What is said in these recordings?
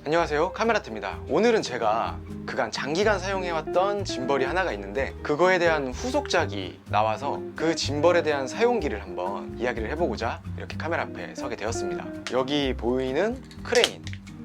안녕하세요, 카메라트입니다. 오늘은 제가 그간 장기간 사용해왔던 짐벌이 하나가 있는데 그거에 대한 후속작이 나와서 그 짐벌에 대한 사용기를 한번 이야기를 해보고자 이렇게 카메라 앞에 서게 되었습니다. 여기 보이는 크레인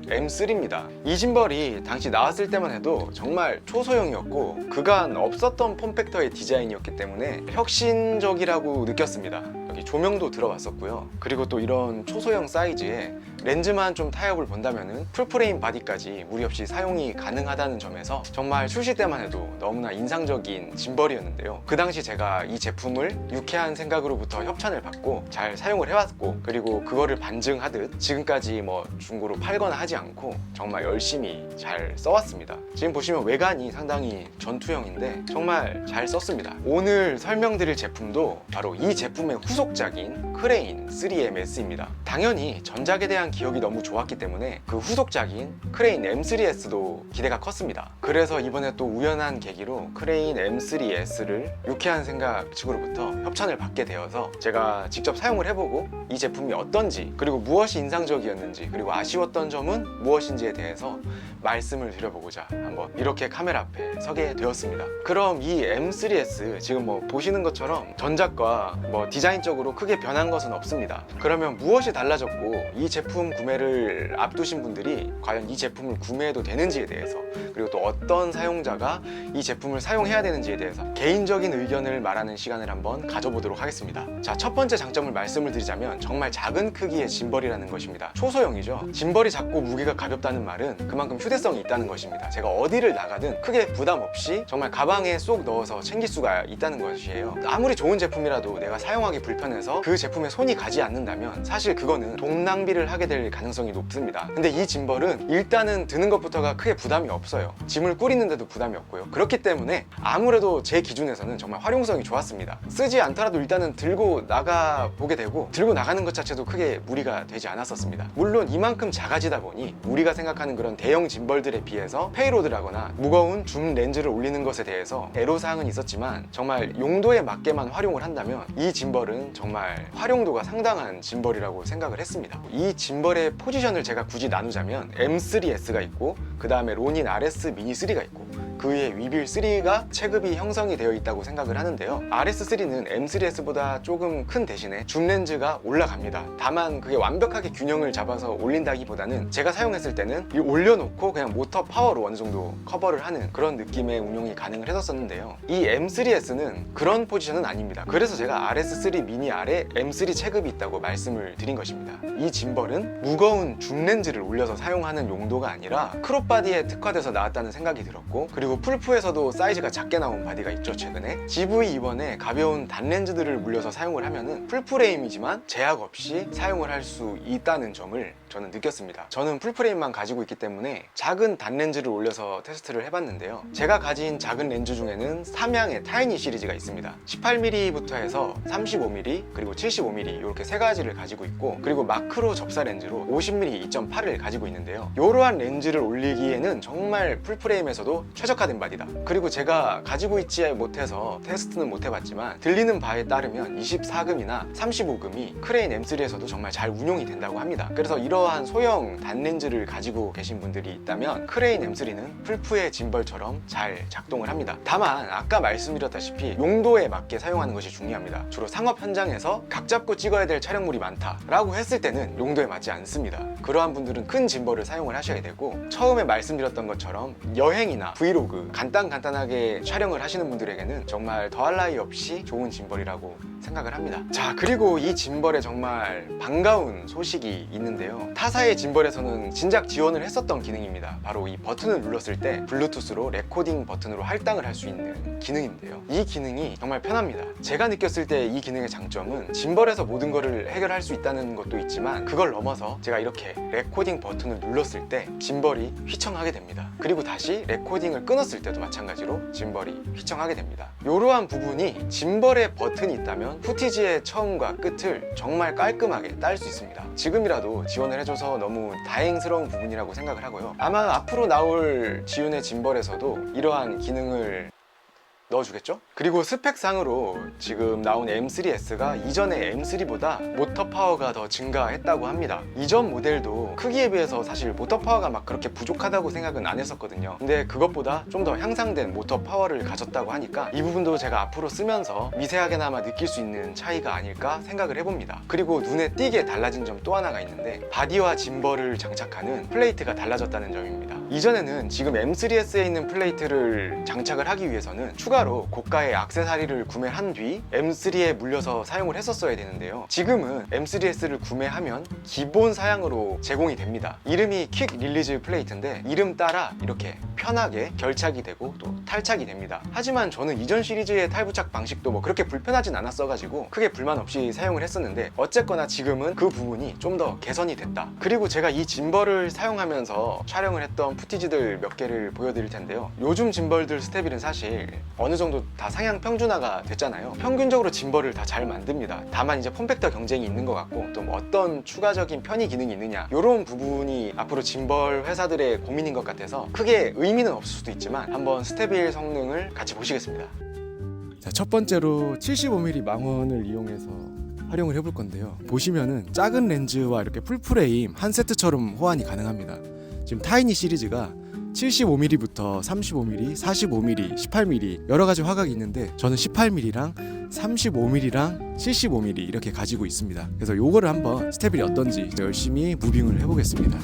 M3입니다. 이 짐벌이 당시 나왔을 때만 해도 정말 초소형이었고 그간 없었던 폼팩터의 디자인이었기 때문에 혁신적이라고 느꼈습니다. 여기 조명도 들어왔었고요. 그리고 또 이런 초소형 사이즈에 렌즈만 좀 타협을 본다면은 풀프레임 바디까지 무리 없이 사용이 가능하다는 점에서 정말 출시 때만 해도 너무나 인상적인 짐벌이었는데요. 그 당시 제가 이 제품을 유쾌한 생각으로부터 협찬을 받고 잘 사용을 해왔고, 그리고 그거를 반증하듯 지금까지 뭐 중고로 팔거나 하지 않고 정말 열심히 잘 써왔습니다. 지금 보시면 외관이 상당히 전투형인데 정말 잘 썼습니다. 오늘 설명드릴 제품도 바로 이 제품의 후속작인 크레인 3MS입니다. 당연히 전작에 대한 기억이 너무 좋았기 때문에 그 후속작인 크레인 M3S도 기대가 컸습니다. 그래서 이번에 또 우연한 계기로 크레인 M3S를 유쾌한 생각 측으로부터 협찬을 받게 되어서 제가 직접 사용을 해보고 이 제품이 어떤지, 그리고 무엇이 인상적이었는지, 그리고 아쉬웠던 점은 무엇인지에 대해서 말씀을 드려보고자 한번 이렇게 카메라 앞에 서게 되었습니다. 그럼 이 M3S 지금 뭐 보시는 것처럼 전작과 뭐 디자인적으로 크게 변한 것은 없습니다. 그러면 무엇이 달라졌고 이 제품 구매를 앞두신 분들이 과연 이 제품을 구매해도 되는지에 대해서, 그리고 또 어떤 사용자가 이 제품을 사용해야 되는지에 대해서 개인적인 의견을 말하는 시간을 한번 가져보도록 하겠습니다. 자, 첫 번째 장점을 말씀을 드리자면 정말 작은 크기의 짐벌이라는 것입니다. 초소형이죠. 짐벌이 작고 무게가 가볍다는 말은 그만큼 휴대성이 있다는 것입니다. 제가 어디를 나가든 크게 부담 없이 정말 가방에 쏙 넣어서 챙길 수가 있다는 것이에요. 아무리 좋은 제품이라도 내가 사용하기 불편해서 그 제품에 손이 가지 않는다면 사실 그거는 돈 낭비를 하게 될 가능성이 높습니다. 근데 이 짐벌은 일단은 드는 것부터가 크게 부담이 없어요. 짐을 꾸리는데도 부담이 없고요. 그렇기 때문에 아무래도 제 기준에서는 정말 활용성이 좋았습니다. 쓰지 않더라도 일단은 들고 나가 보게 되고, 들고 나가는 것 자체도 크게 무리가 되지 않았었습니다. 물론 이만큼 작아지다 보니 우리가 생각하는 그런 대형 짐벌들에 비해서 페이로드라거나 무거운 줌 렌즈를 올리는 것에 대해서 애로사항은 있었지만 정말 용도에 맞게만 활용을 한다면 이 짐벌은 정말 활용도가 상당한 짐벌이라고 생각을 했습니다. 이 짐벌의 포지션을 제가 굳이 나누자면 M3S가 있고, 그 다음에 로닌 RS 미니 3가 있고, 그 위에 위빌 3가 체급이 형성이 되어 있다고 생각을 하는데요. RS3는 M3S보다 조금 큰 대신에 줌 렌즈가 올라갑니다. 다만 그게 완벽하게 균형을 잡아서 올린다기보다는 제가 사용했을 때는 이 올려놓고 그냥 모터 파워로 어느 정도 커버를 하는 그런 느낌의 운용이 가능을 했었는데요. 이 M3S는 그런 포지션은 아닙니다. 그래서 제가 RS3 미니 아래 M3 체급이 있다고 말씀을 드린 것입니다. 이 짐벌은 무거운 줌 렌즈를 올려서 사용하는 용도가 아니라 크롭 바디에 특화돼서 나왔다는 생각이 들었고, 그리고 풀프에서도 사이즈가 작게 나온 바디가 있죠. 최근에 GV2번에 가벼운 단렌즈들을 물려서 사용을 하면은 풀프레임이지만 제약 없이 사용을 할 수 있다는 점을 저는 느꼈습니다. 저는 풀프레임만 가지고 있기 때문에 작은 단렌즈를 올려서 테스트를 해봤는데요. 제가 가진 작은 렌즈 중에는 3양의 타이니 시리즈가 있습니다. 18mm부터 해서 35mm 그리고 75mm 이렇게 세 가지를 가지고 있고, 그리고 마크로 접사 렌즈로 50mm 2.8을 가지고 있는데요. 이러한 렌즈를 올리기에는 정말 풀프레임에서도 최적화된 바디다. 그리고 제가 가지고 있지 못해서 테스트는 못 해봤지만 들리는 바에 따르면 24금이나 35금이 크레인 M3에서도 정말 잘 운용이 된다고 합니다. 그래서 이러한 소형 단렌즈를 가지고 계신 분들이 있다면 크레인 M3는 풀프의 짐벌처럼 잘 작동을 합니다. 다만 아까 말씀드렸다시피 용도에 맞게 사용하는 것이 중요합니다. 주로 상업 현장에서 각 잡고 찍어야 될 촬영물이 많다 라고 했을 때는 용도에 맞지 않습니다. 그러한 분들은 큰 짐벌을 사용을 하셔야 되고, 처음에 말씀드렸던 것처럼 여행이나 브이로그 간단하게 촬영을 하시는 분들에게는 정말 더할 나위 없이 좋은 짐벌이라고 생각을 합니다. 자, 그리고 이 짐벌에 정말 반가운 소식이 있는데요. 타사의 짐벌에서는 진작 지원을 했었던 기능입니다. 바로 이 버튼을 눌렀을 때 블루투스로 레코딩 버튼으로 할당을 할 수 있는 기능인데요. 이 기능이 정말 편합니다. 제가 느꼈을 때 이 기능의 장점은 짐벌에서 모든 거를 해결할 수 있다는 것도 있지만, 그걸 넘어서 제가 이렇게 레코딩 버튼을 눌렀을 때 짐벌이 휘청하게 됩니다. 그리고 다시 레코딩을 끊었을 때도 마찬가지로 짐벌이 휘청하게 됩니다. 이러한 부분이 짐벌에 버튼이 있다면 후티지의 처음과 끝을 정말 깔끔하게 딸 수 있습니다. 지금이라도 지원을 해줘서 너무 다행스러운 부분이라고 생각을 하고요. 아마 앞으로 나올 지윤의 짐벌에서도 이러한 기능을 넣어주겠죠? 그리고 스펙상으로 지금 나온 M3S가 이전의 M3보다 모터 파워가 더 증가했다고 합니다. 이전 모델도 크기에 비해서 사실 모터 파워가 막 그렇게 부족하다고 생각은 안 했었거든요. 근데 그것보다 좀 더 향상된 모터 파워를 가졌다고 하니까 이 부분도 제가 앞으로 쓰면서 미세하게나마 느낄 수 있는 차이가 아닐까 생각을 해봅니다. 그리고 눈에 띄게 달라진 점 또 하나가 있는데 바디와 짐벌을 장착하는 플레이트가 달라졌다는 점입니다. 이전에는 지금 M3S에 있는 플레이트를 장착을 하기 위해서는 추가로 고가의 액세서리를 구매한 뒤 M3에 물려서 사용을 했었어야 되는데요. 지금은 M3S를 구매하면 기본 사양으로 제공이 됩니다. 이름이 퀵 릴리즈 플레이트인데 이름 따라 이렇게 편하게 결착이 되고 또 탈착이 됩니다. 하지만 저는 이전 시리즈의 탈부착 방식도 뭐 그렇게 불편하진 않았어가지고 크게 불만 없이 사용을 했었는데 어쨌거나 지금은 그 부분이 좀 더 개선이 됐다. 그리고 제가 이 짐벌을 사용하면서 촬영을 했던 푸티지들 몇 개를 보여드릴 텐데요. 요즘 짐벌들 스테빌은 사실 어느 정도 다 상향 평준화가 됐잖아요. 평균적으로 짐벌을 다 잘 만듭니다. 다만 이제 폼팩터 경쟁이 있는 것 같고 또 뭐 어떤 추가적인 편의 기능이 있느냐 이런 부분이 앞으로 짐벌 회사들의 고민인 것 같아서 크게 의미는 없을 수도 있지만 한번 스테빌 성능을 같이 보시겠습니다. 자, 첫 번째로 75mm 망원을 이용해서 활용을 해볼 건데요. 보시면은 작은 렌즈와 이렇게 풀프레임 한 세트처럼 호환이 가능합니다. 지금 타이니 시리즈가 75mm부터 35mm, 45mm, 18mm 여러 가지 화각이 있는데 저는 18mm랑 35mm랑 75mm 이렇게 가지고 있습니다. 그래서 요거를 한번 스테빌이 어떤지 열심히 무빙을 해보겠습니다.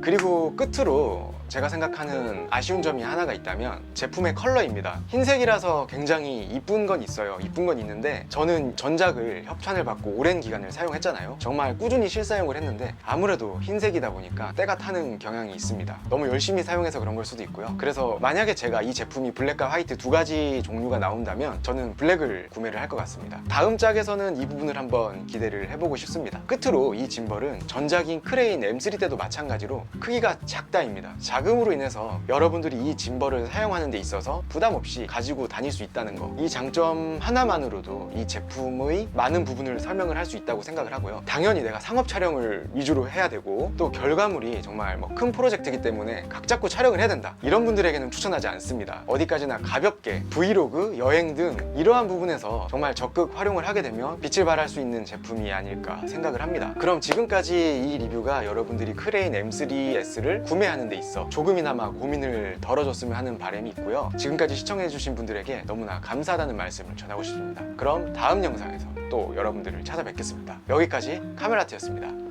그리고 끝으로 제가 생각하는 아쉬운 점이 하나가 있다면 제품의 컬러입니다. 흰색이라서 굉장히 이쁜 건 있어요. 이쁜 건 있는데 저는 전작을 협찬을 받고 오랜 기간을 사용했잖아요. 정말 꾸준히 실사용을 했는데 아무래도 흰색이다 보니까 때가 타는 경향이 있습니다. 너무 열심히 사용해서 그런 걸 수도 있고요. 그래서 만약에 제가 이 제품이 블랙과 화이트 두 가지 종류가 나온다면 저는 블랙을 구매를 할 것 같습니다. 다음 짝에서는 이 부분을 한번 기대를 해보고 싶습니다. 끝으로 이 짐벌은 전작인 크레인 M3 때도 마찬가지로 크기가 작다입니다. 작음으로 인해서 여러분들이 이 짐벌을 사용하는 데 있어서 부담 없이 가지고 다닐 수 있다는 거, 이 장점 하나만으로도 이 제품의 많은 부분을 설명을 할 수 있다고 생각을 하고요. 당연히 내가 상업 촬영을 위주로 해야 되고 또 결과물이 정말 뭐 큰 프로젝트이기 때문에 각 잡고 촬영을 해야 된다, 이런 분들에게는 추천하지 않습니다. 어디까지나 가볍게 브이로그, 여행 등 이러한 부분에서 정말 적극 활용을 하게 되면 빛을 발할 수 있는 제품이 아닐까 생각을 합니다. 그럼 지금까지 이 리뷰가 여러분들이 크레인 M3S를 구매하는 데 있어 조금이나마 고민을 덜어줬으면 하는 바람이 있고요. 지금까지 시청해주신 분들에게 너무나 감사하다는 말씀을 전하고 싶습니다. 그럼 다음 영상에서 또 여러분들을 찾아뵙겠습니다. 여기까지 카메라트였습니다.